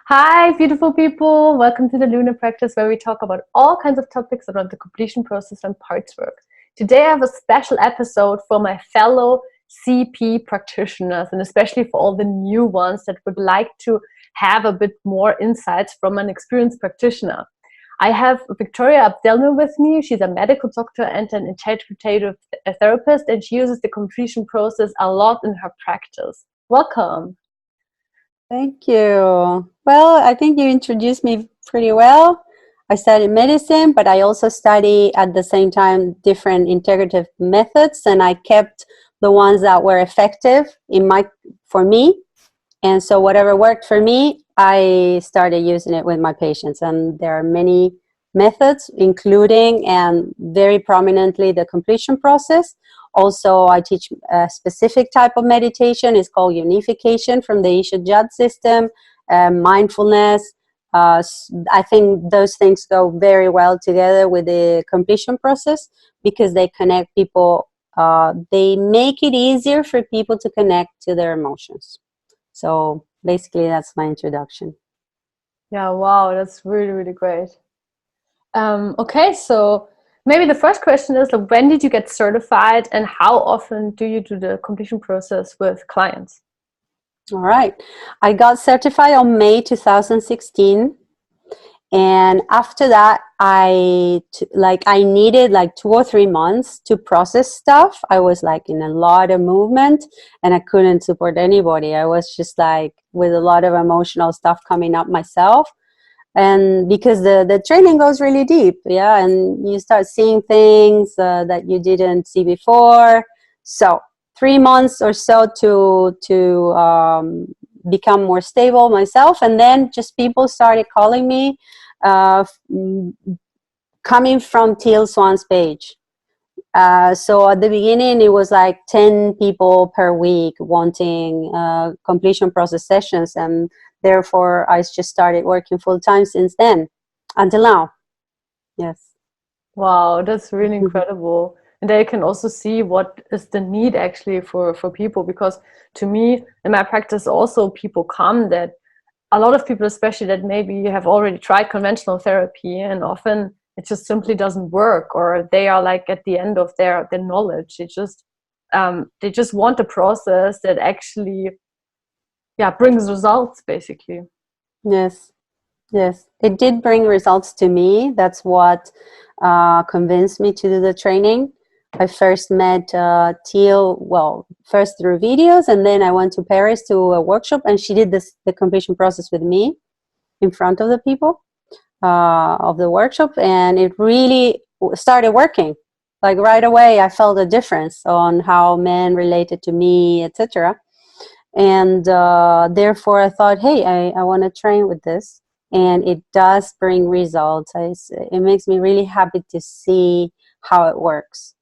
Hi, beautiful people. Welcome to the Lunar Practice, where we talk about all kinds of topics around the completion process and parts work. Today, I have a special episode for my fellow CP practitioners, and especially for all the new ones that would like to have a bit more insights from an experienced practitioner. I have Victoria Abdelnur with me. She's a medical doctor and an integrative therapist, and she uses the completion process a lot in her practice. Welcome. Thank you. Well, I think you introduced me pretty well. I studied medicine, but I also study at the same time different integrative methods, and I kept the ones that were effective for me. And so whatever worked for me, I started using it with my patients. And there are many methods, including and very prominently the completion process. Also, I teach a specific type of meditation. It's called unification from the Isha Judd system, mindfulness. I think those things go very well together with the completion process because they connect people. They make it easier for people to connect to their emotions. So basically, that's my introduction. Yeah, wow, that's really, really great. Okay, so maybe the first question is, like, when did you get certified and how often do you do the completion process with clients? All right. I got certified on May 2016. And after that, I needed like 2 or 3 months to process stuff. I was like in a lot of movement and I couldn't support anybody. I was just like with a lot of emotional stuff coming up myself. And because the training goes really deep, yeah, and you start seeing things that you didn't see before. So 3 months or so to become more stable myself, and then just people started calling me, uh, coming from Teal Swan's page. So at the beginning, it was like 10 people per week wanting completion process sessions, and therefore I just started working full time since then until now. Yes. Wow, that's really incredible. And there you can also see what is the need actually for people, because to me, in my practice also people come that a lot of people, especially that maybe have already tried conventional therapy and often it just simply doesn't work, or they are like at the end of their knowledge. They just want a process that actually, yeah, brings results basically. Yes. Yes. It did bring results to me. That's what convinced me to do the training. I first met Teal, well, first through videos, and then I went to Paris to a workshop, and she did the completion process with me in front of the people of the workshop, and it really started working. Like right away, I felt a difference on how men related to me, etc. And therefore, I thought, hey, I want to train with this, and it does bring results. It makes me really happy to see how it works.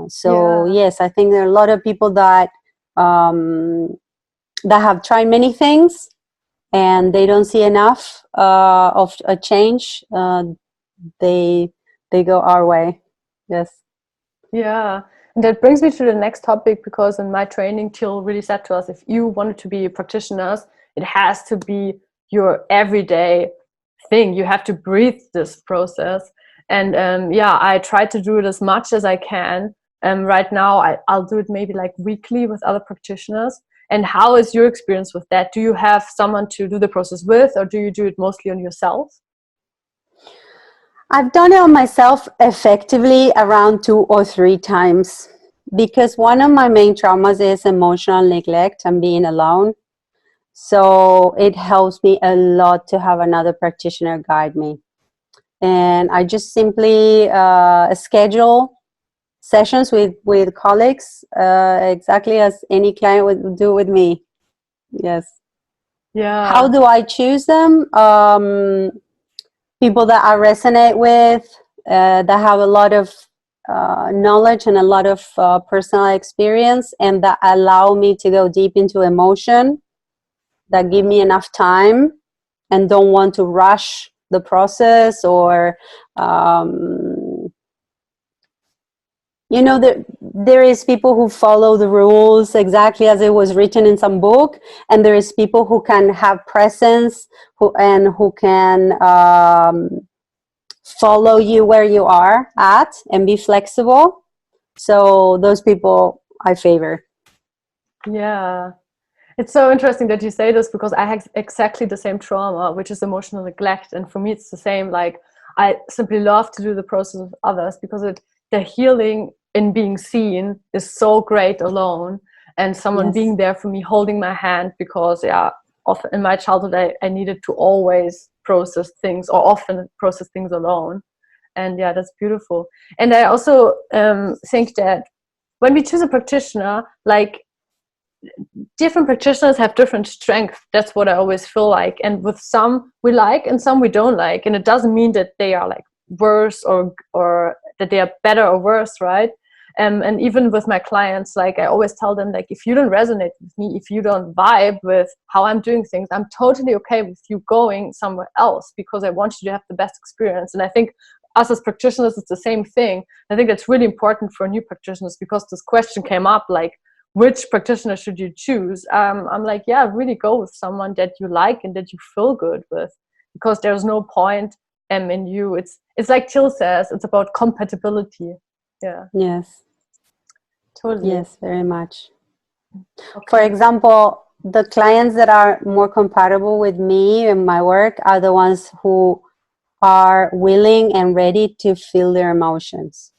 So Yeah. yes, I think there are a lot of people um, that have tried many things and they don't see enough of a change. They they go our way. Yes. Yeah, and that brings me to the next topic, because in my training, Till really said to us, if you wanted to be practitioners, it has to be your everyday thing. You have to breathe this process. And yeah, I try to do it as much as I can. Right now, I'll do it maybe like weekly with other practitioners. And how is your experience with that? Do you have someone to do the process with, or do you do it mostly on yourself? I've done it on myself effectively around 2 or 3 times because one of my main traumas is emotional neglect and being alone. So it helps me a lot to have another practitioner guide me. And I just simply schedule sessions with colleagues exactly as any client would do with me. Yes. How Yeah. do I choose them? People that I resonate with, that have a lot of knowledge and a lot of personal experience, and that allow me to go deep into emotion, that give me enough time and don't want to rush the process or you know, there is people who follow the rules exactly as it was written in some book, and there is people who can have presence, who can follow you where you are at and be flexible. So those people I favor. Yeah. It's so interesting that you say this, because I have exactly the same trauma, which is emotional neglect. And for me, it's the same. Like, I simply love to do the process with others, because the healing in being seen is so great alone. And someone Yes. being there for me, holding my hand, because often in my childhood, I needed to always process things, or often process things alone. And yeah, that's beautiful. And I also think that when we choose a practitioner, like, different practitioners have different strengths. That's what I always feel like. And with some we like and some we don't like. And it doesn't mean that they are like worse, or that they are better or worse, right? And even with my clients, like, I always tell them, like, if you don't resonate with me, if you don't vibe with how I'm doing things, I'm totally okay with you going somewhere else, because I want you to have the best experience. And I think us as practitioners, it's the same thing. I think that's really important for new practitioners, because this question came up, like, which practitioner should you choose? I'm like, yeah, really go with someone that you like and that you feel good with, because there's no point in you. It's like Till says, it's about compatibility. Yeah, Yes. totally. Yes, very much. Okay. For example, the clients that are more compatible with me and my work are the ones who are willing and ready to feel their emotions.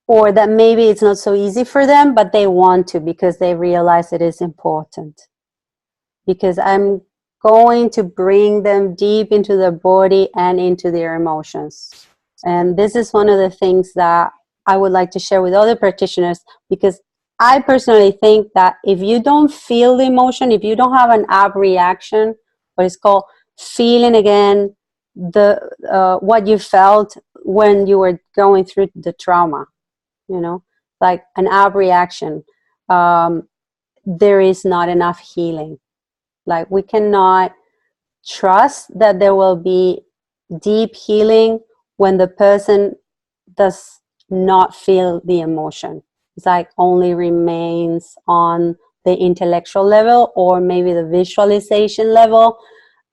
Or that maybe it's not so easy for them, but they want to, because they realize it is important. Because I'm going to bring them deep into their body and into their emotions. And this is one of the things that I would like to share with other practitioners, because I personally think that if you don't feel the emotion, if you don't have an ab reaction, what is called feeling again what you felt when you were going through the trauma, you know, like an ab reaction, there is not enough healing. Like, we cannot trust that there will be deep healing when the person does not feel the emotion. It's like only remains on the intellectual level, or maybe the visualization level.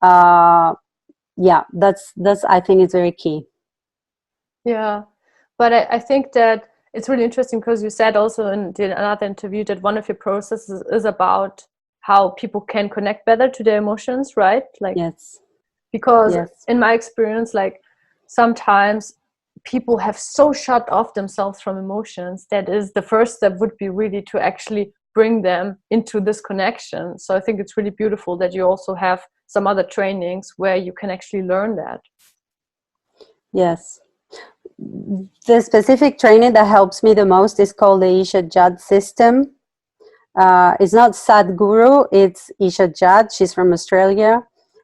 Yeah, that's I think it's very key. Yeah, but I think that it's really interesting, because you said also in another interview that one of your processes is about how people can connect better to their emotions, right? Like, Yes. because Yes. in my experience, like, sometimes people have so shut off themselves from emotions that is the first step would be really to actually bring them into this connection. So I think it's really beautiful that you also have some other trainings where you can actually learn that. Yes. The specific training that helps me the most is called the Isha Judd system. It's not Sadhguru, it's Isha Judd. She's from Australia,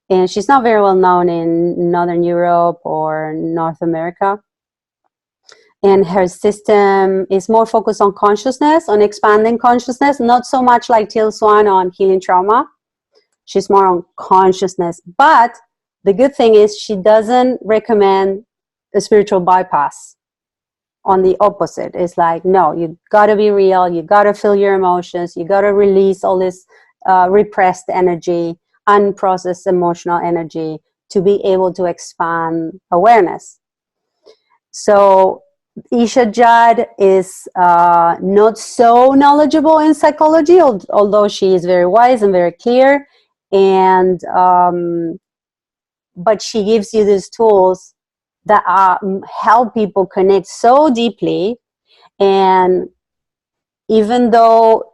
and she's not very well known in Northern Europe or North America. And her system is more focused on consciousness, on expanding consciousness, not so much like Teal Swan on healing trauma. She's more on consciousness. But the good thing is she doesn't recommend a spiritual bypass. On the opposite, it's like, no, you got to be real, you got to feel your emotions, you got to release all this repressed energy, unprocessed emotional energy, to be able to expand awareness. So Isha Judd is not so knowledgeable in psychology, although she is very wise and very clear, and but she gives you these tools that help people connect so deeply. And even though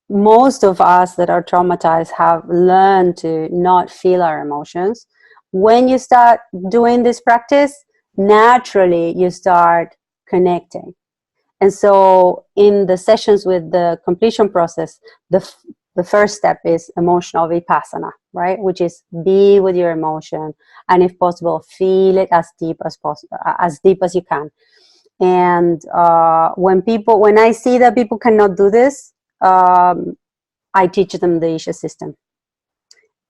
most of us that are traumatized have learned to not feel our emotions, when you start doing this practice, naturally you start connecting. And so in the sessions with the completion process, the first step is emotional vipassana, right? Which is be with your emotion, and if possible, feel it as deep as possible, as deep as you can. And when I see that people cannot do this, I teach them the Isha system.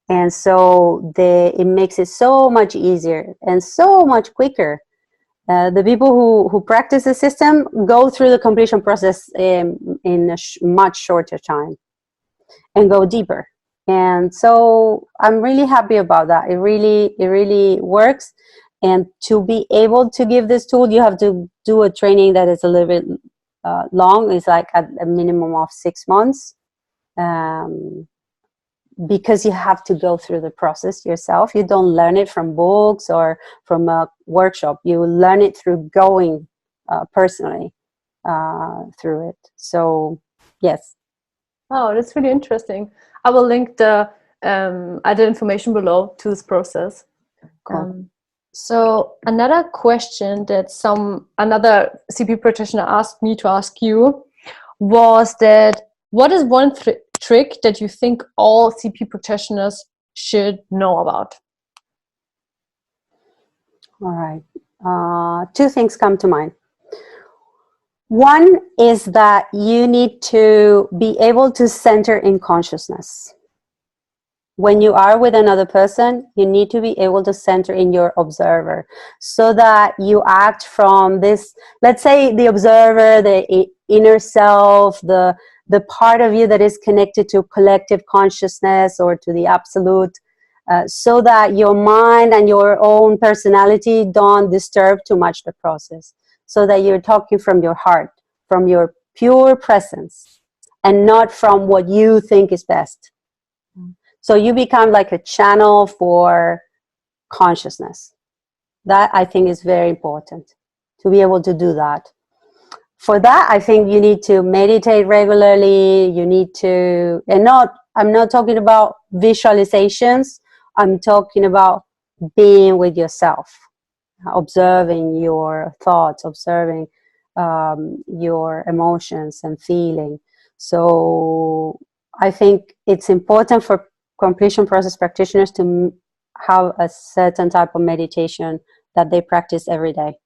And so it makes it so much easier and so much quicker The people who practice the system go through the completion process in a much shorter time and go deeper. And so I'm really happy about that. It really works. And to be able to give this tool, you have to do a training that is a little bit long. It's like at a minimum of 6 months. Because you have to go through the process yourself. You don't learn it from books or from a workshop. You learn it through going personally through it. So, yes. Oh, that's really interesting. I will link the other information below to this process. Cool. So another question that another CP practitioner asked me to ask you was that what is one trick that you think all CP practitioners should know about? All right. Two things come to mind. One is that you need to be able to center in consciousness. When you are with another person, you need to be able to center in your observer so that you act from this, let's say the observer, the inner self, the part of you that is connected to collective consciousness or to the absolute, so that your mind and your own personality don't disturb too much the process, so that you're talking from your heart, from your pure presence, and not from what you think is best. So you become like a channel for consciousness. That I think is very important, to be able to do that. For that, I think you need to meditate regularly. You need to, I'm not talking about visualizations. I'm talking about being with yourself, observing your thoughts, observing your emotions and feeling. So I think it's important for completion process practitioners to have a certain type of meditation that they practice every day.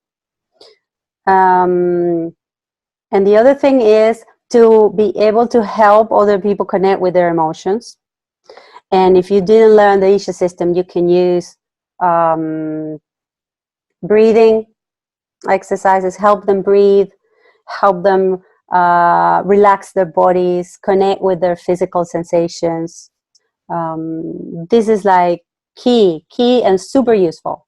And the other thing is to be able to help other people connect with their emotions. And if you didn't learn the Isha system, you can use breathing exercises, help them breathe, help them relax their bodies, connect with their physical sensations. This is like key and super useful.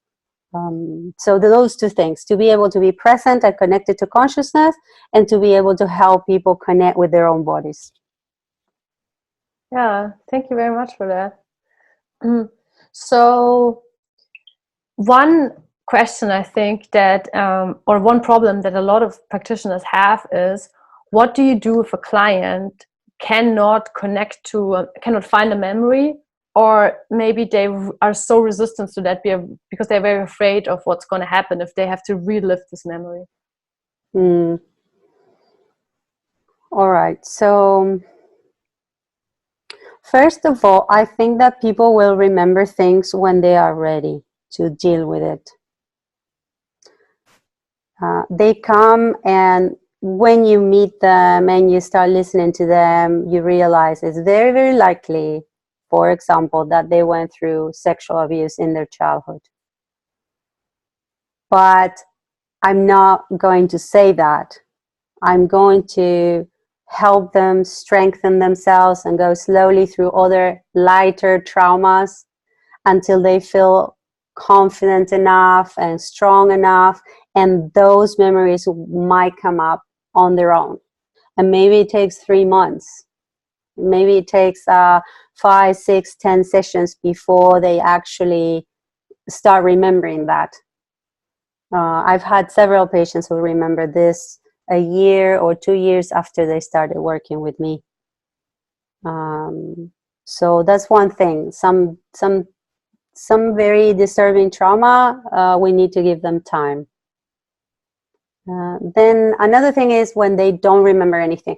So those two things, to be able to be present and connected to consciousness, and to be able to help people connect with their own bodies. Yeah, thank you very much for that. So one question I think that, or one problem that a lot of practitioners have is, what do you do if a client cannot connect to, cannot find a memory, or maybe they are so resistant to that because they're very afraid of what's going to happen if they have to relive this memory? All right. So first of all, I think that people will remember things when they are ready to deal with it. They come, and when you meet them and you start listening to them, you realize it's very, very likely, for example, that they went through sexual abuse in their childhood. But I'm not going to say that. I'm going to help them strengthen themselves and go slowly through other lighter traumas until they feel confident enough and strong enough, and those memories might come up on their own. And maybe it takes 3 months. Maybe it takes 5, 6, 10 sessions before they actually start remembering that. I've had several patients who remember this a year or 2 years after they started working with me. So that's one thing. Some very disturbing trauma, we need to give them time. Then another thing is when they don't remember anything.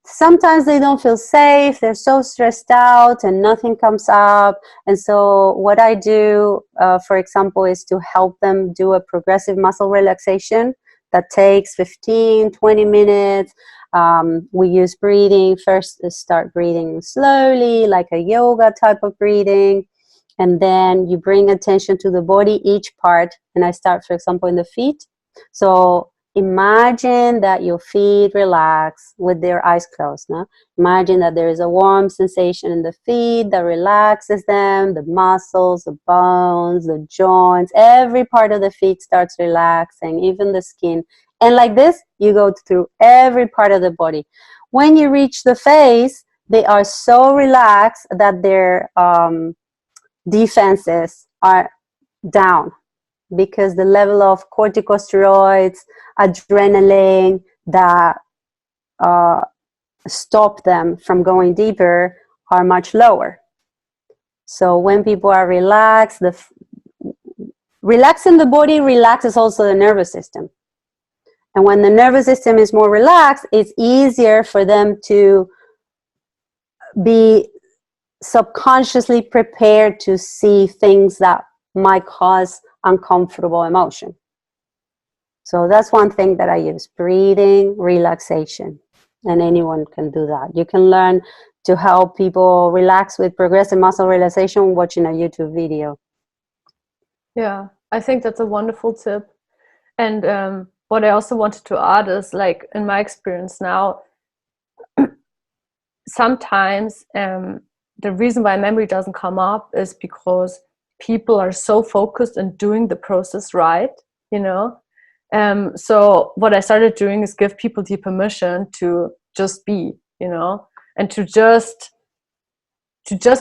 Sometimes they don't feel safe, they're so stressed out and nothing comes up. And so what I do, for example, is to help them do a progressive muscle relaxation that takes 15, 20 minutes. We use breathing. First, start breathing slowly, like a yoga type of breathing. And then you bring attention to the body, each part. And I start, for example, in the feet. So imagine that your feet relax with their eyes closed. No? Imagine that there is a warm sensation in the feet that relaxes them, the muscles, the bones, the joints, every part of the feet starts relaxing, even the skin. And like this, you go through every part of the body. When you reach the face, they are so relaxed that their defenses are down, because the level of corticosteroids, adrenaline that stop them from going deeper are much lower. So when people are relaxed, relaxing the body relaxes also the nervous system. And when the nervous system is more relaxed, it's easier for them to be subconsciously prepared to see things that might cause uncomfortable emotion. So that's one thing that I use: breathing, relaxation. And anyone can do that. You can learn to help people relax with progressive muscle relaxation watching a YouTube video. Yeah, I think that's a wonderful tip. And what I also wanted to add is, like, in my experience now, sometimes the reason why memory doesn't come up is because people are so focused on doing the process right, you know. So what I started doing is give people the permission to just be, you know, and to just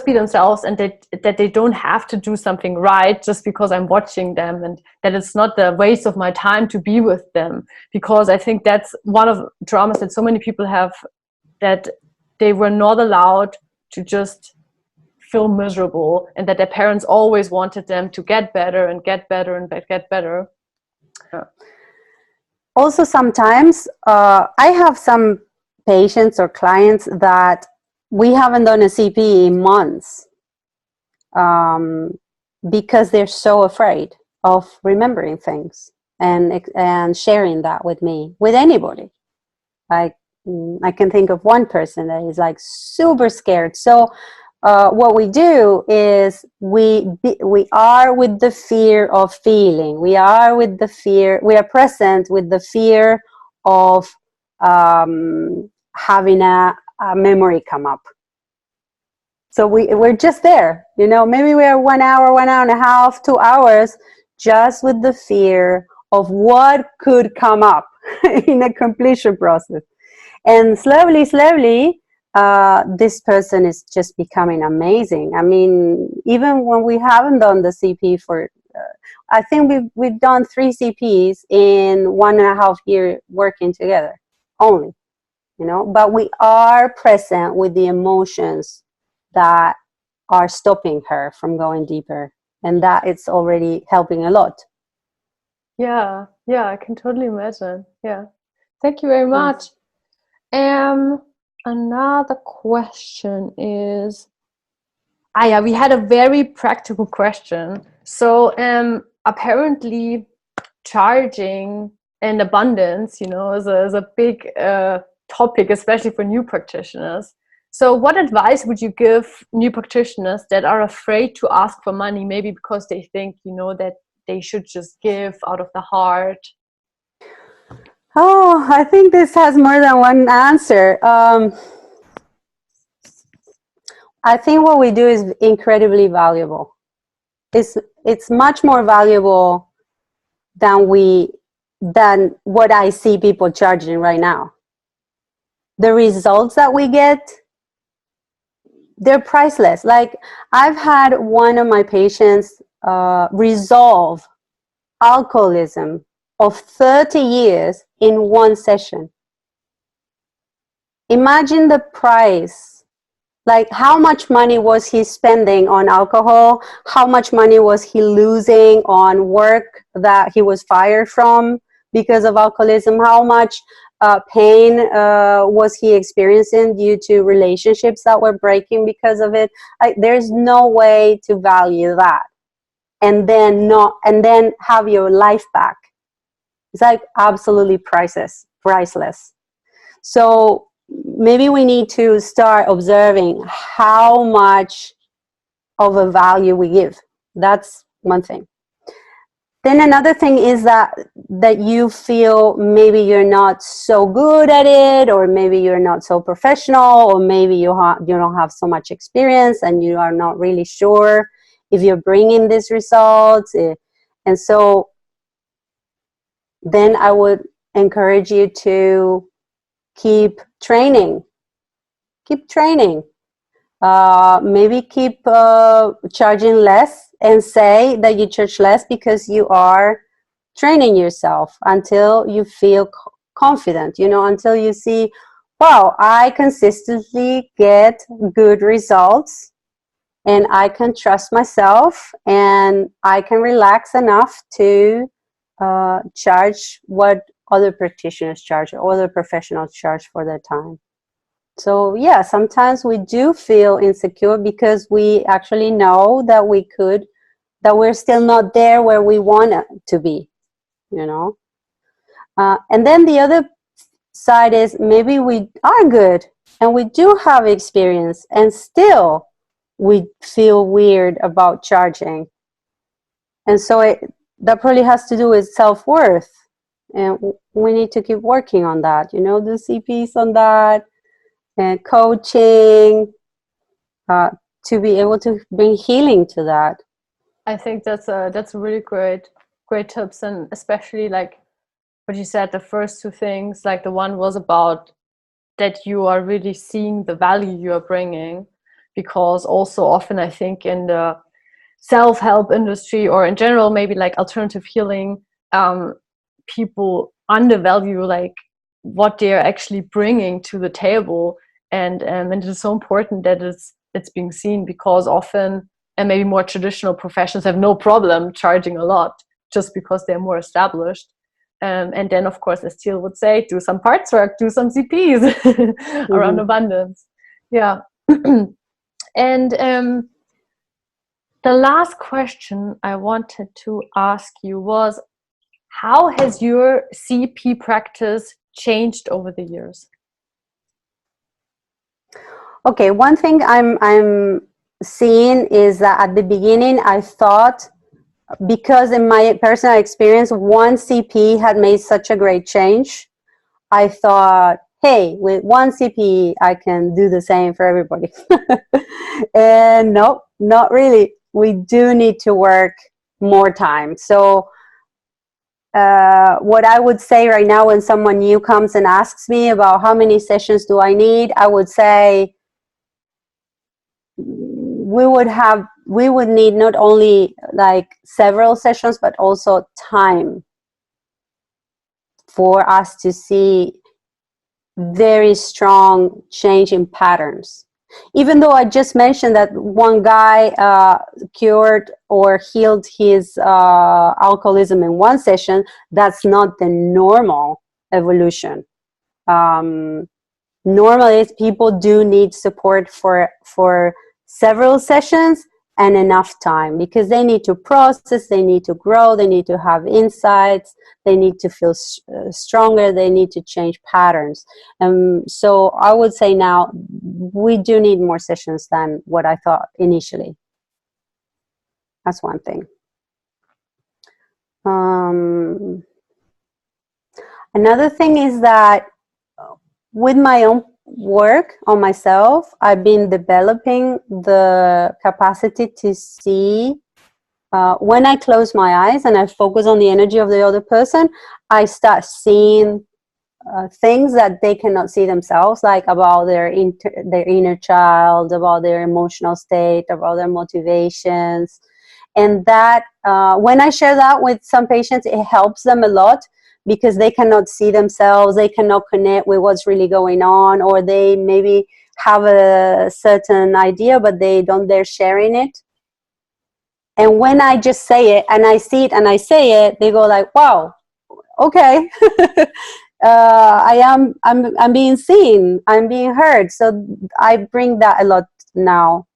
be themselves, and that they don't have to do something right just because I'm watching them, and that it's not the waste of my time to be with them. Because I think that's one of the traumas that so many people have, that they were not allowed to just feel miserable, and that their parents always wanted them to get better and get better and get better. Yeah. Also, sometimes I have some patients or clients that we haven't done a CP in months because they're so afraid of remembering things and sharing that with me, with anybody. Like, I can think of one person that is like super scared. So what we do is we are with the fear of feeling. We are with the fear. We are present with the fear of having a memory come up. So we're just there, you know. Maybe we are 1 hour, 1 hour and a half, 2 hours, just with the fear of what could come up in a completion process. And slowly, this person is just becoming amazing. I mean, even when we haven't done the CP for, I think we've done 3 CPs in 1.5 years working together only, you know. But we are present with the emotions that are stopping her from going deeper, and that it's already helping a lot. Yeah, I can totally imagine. Yeah, thank you very much. Another question is, yeah, we had a very practical question. So apparently charging in abundance, you know, is a big topic, especially for new practitioners. So what advice would you give new practitioners that are afraid to ask for money, maybe because they think, you know, that they should just give out of the heart? Oh, I think this has more than one answer. I think what we do is incredibly valuable. It's much more valuable than what I see people charging right now. The results that we get, they're priceless. Like, I've had one of my patients resolve alcoholism of 30 years in one session. Imagine the price. Like, how much money was he spending on alcohol? How much money was he losing on work that he was fired from because of alcoholism? How much pain was he experiencing due to relationships that were breaking because of it? Like, there's no way to value that and then have your life back. It's like absolutely priceless. So maybe we need to start observing how much of a value we give. That's one thing. Then another thing is that you feel maybe you're not so good at it, or maybe you're not so professional, or maybe you don't have so much experience and you are not really sure if you're bringing these results. And so then I would encourage you to keep training. Keep training. Maybe keep charging less, and say that you charge less because you are training yourself until you feel confident, until you see, wow, I consistently get good results and I can trust myself and I can relax enough to charge what other practitioners charge or other professionals charge for their time. So yeah, sometimes we do feel insecure because we actually know that we're still not there where we want to be, and then the other side is maybe we are good and we do have experience and still we feel weird about charging. And so that probably has to do with self-worth, and we need to keep working on that, do CPs on that, and coaching, to be able to bring healing to that. I think that's really great tips, and especially like what you said, the first two things, like the one was about that you are really seeing the value you are bringing, because also often I think in the self-help industry, or in general maybe like alternative healing, people undervalue like what they're actually bringing to the table, and it is so important that it's being seen, because often, and maybe more traditional professions have no problem charging a lot just because they're more established. And then, of course, as Teal would say, do some parts work, do some CPs around abundance. Yeah. And the last question I wanted to ask you was, how has your CP practice changed over the years? Okay, one thing I'm seeing is that at the beginning I thought, because in my personal experience, one CP had made such a great change, I thought, hey, with one CP, I can do the same for everybody. And no, not really. We do need to work more time. So what I would say right now, when someone new comes and asks me about how many sessions do I need, I would say we would need not only like several sessions, but also time for us to see very strong change in patterns. Even though I just mentioned that one guy cured or healed his alcoholism in one session, that's not the normal evolution. Normally, people do need support for several sessions and enough time, because they need to process, they need to grow, they need to have insights, they need to feel stronger, they need to change patterns. So I would say now we do need more sessions than what I thought initially. That's one thing. Another thing is that with my own work on myself, I've been developing the capacity to see, when I close my eyes and I focus on the energy of the other person, I start seeing things that they cannot see themselves, like about their inner child, about their emotional state, about their motivations. And that when I share that with some patients, it helps them a lot, because they cannot see themselves, they cannot connect with what's really going on, or they maybe have a certain idea, but they don't dare sharing it. And when I just say it, and I see it, and I say it, they go like, wow, okay. I'm being seen, I'm being heard. So I bring that a lot now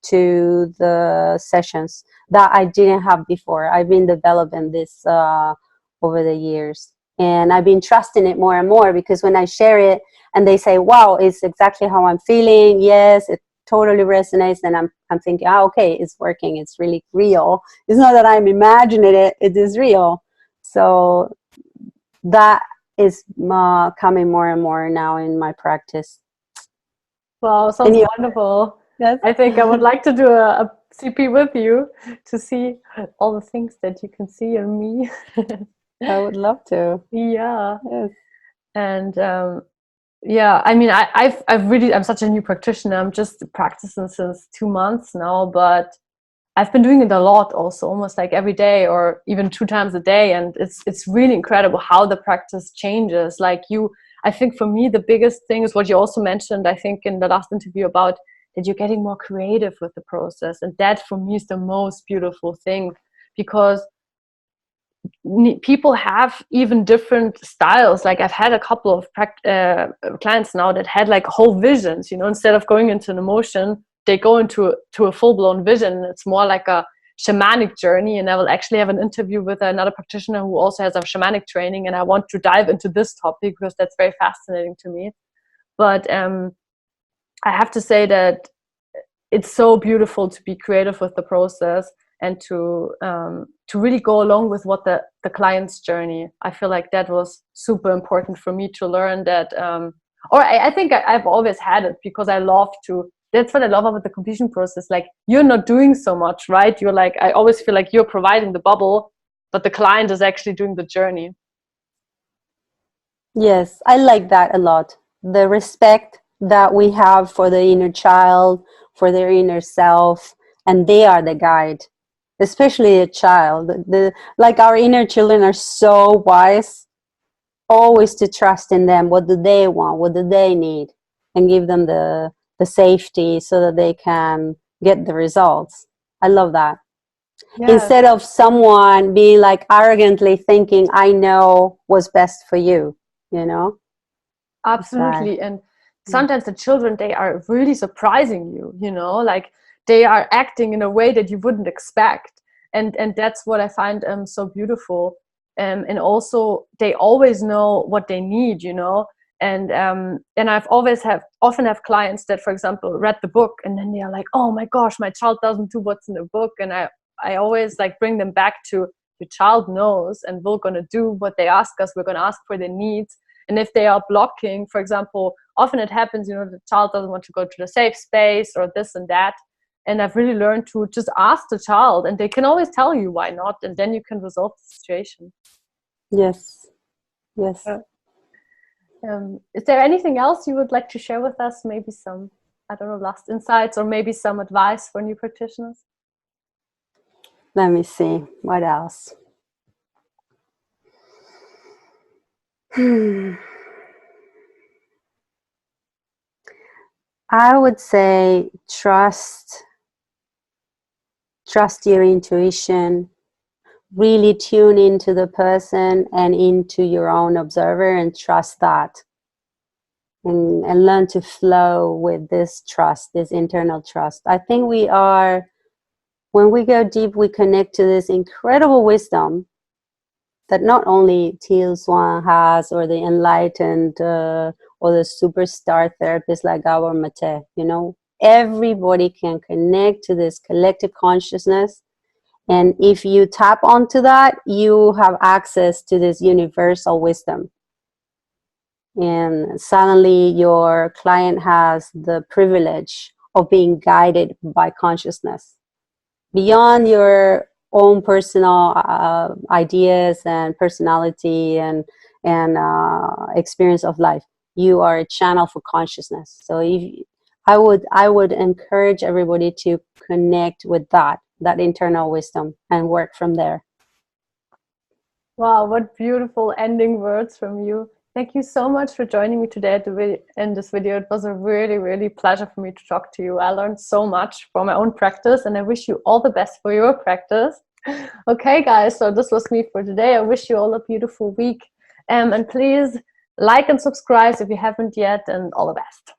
to the sessions that I didn't have before. I've been developing this over the years, and I've been trusting it more and more, because when I share it and they say, wow, it's exactly how I'm feeling, yes, it totally resonates, then I'm thinking, okay, it's working, it's really real. It's not that I'm imagining it, it is real. So that is coming more and more now in my practice. Wow, sounds wonderful. Yes. I think I would like to do a CP with you to see all the things that you can see in me. I would love to. Yeah. Yes. And yeah, I mean, I'm such a new practitioner. I'm just practicing since 2 months now, but I've been doing it a lot also, almost like every day or even 2 times a day. And it's really incredible how the practice changes. Like I think for me, the biggest thing is what you also mentioned, I think in the last interview, about that you're getting more creative with the process. And that for me is the most beautiful thing, because people have even different styles. Like I've had a couple of clients now that had like whole visions, instead of going into an emotion, they go into a full-blown vision. It's more like a shamanic journey. And I will actually have an interview with another practitioner who also has a shamanic training, and I want to dive into this topic because that's very fascinating to me. But I have to say that it's so beautiful to be creative with the process and to really go along with what the client's journey. I feel like that was super important for me to learn that, or I think I've always had it, because I love to, that's what I love about the completion process. Like, you're not doing so much, right? You're like, I always feel like you're providing the bubble, but the client is actually doing the journey. Yes, I like that a lot. The respect that we have for the inner child, for their inner self, and they are the guide, especially a child. Like our inner children are so wise, always to trust in them. What do they want? What do they need? And give them the safety so that they can get the results. I love that. Yeah. Instead of someone being like arrogantly thinking, I know what's best for you, Absolutely. And sometimes the children, they are really surprising you, like they are acting in a way that you wouldn't expect. And that's what I find so beautiful. And also they always know what they need, and I've often have clients that, for example, read the book and then they are like, oh my gosh, my child doesn't do what's in the book. And I always like bring them back to, your child knows, and we're going to do what they ask us. We're going to ask for their needs. And if they are blocking, for example, often it happens, the child doesn't want to go to the safe space or this and that. And I've really learned to just ask the child, and they can always tell you why not. And then you can resolve the situation. Yes. Yes. Is there anything else you would like to share with us? Maybe some, I don't know, last insights, or maybe some advice for new practitioners? Let me see. What else? I would say trust your intuition, really tune into the person and into your own observer, and trust that, and learn to flow with this trust, this internal trust. I think when we go deep, we connect to this incredible wisdom that not only Teal Swan has, or the enlightened, or the superstar therapists like Gabor Mate. Everybody can connect to this collective consciousness. And if you tap onto that, you have access to this universal wisdom. And suddenly your client has the privilege of being guided by consciousness beyond your own personal ideas and personality and experience of life. You are a channel for consciousness. So I would encourage everybody to connect with that internal wisdom and work from there. Wow, what beautiful ending words from you. Thank you so much for joining me today in this video. It was a really, really pleasure for me to talk to you. I learned so much from my own practice, and I wish you all the best for your practice. Okay, guys, so this was me for today. I wish you all a beautiful week. And please like and subscribe if you haven't yet, and all the best.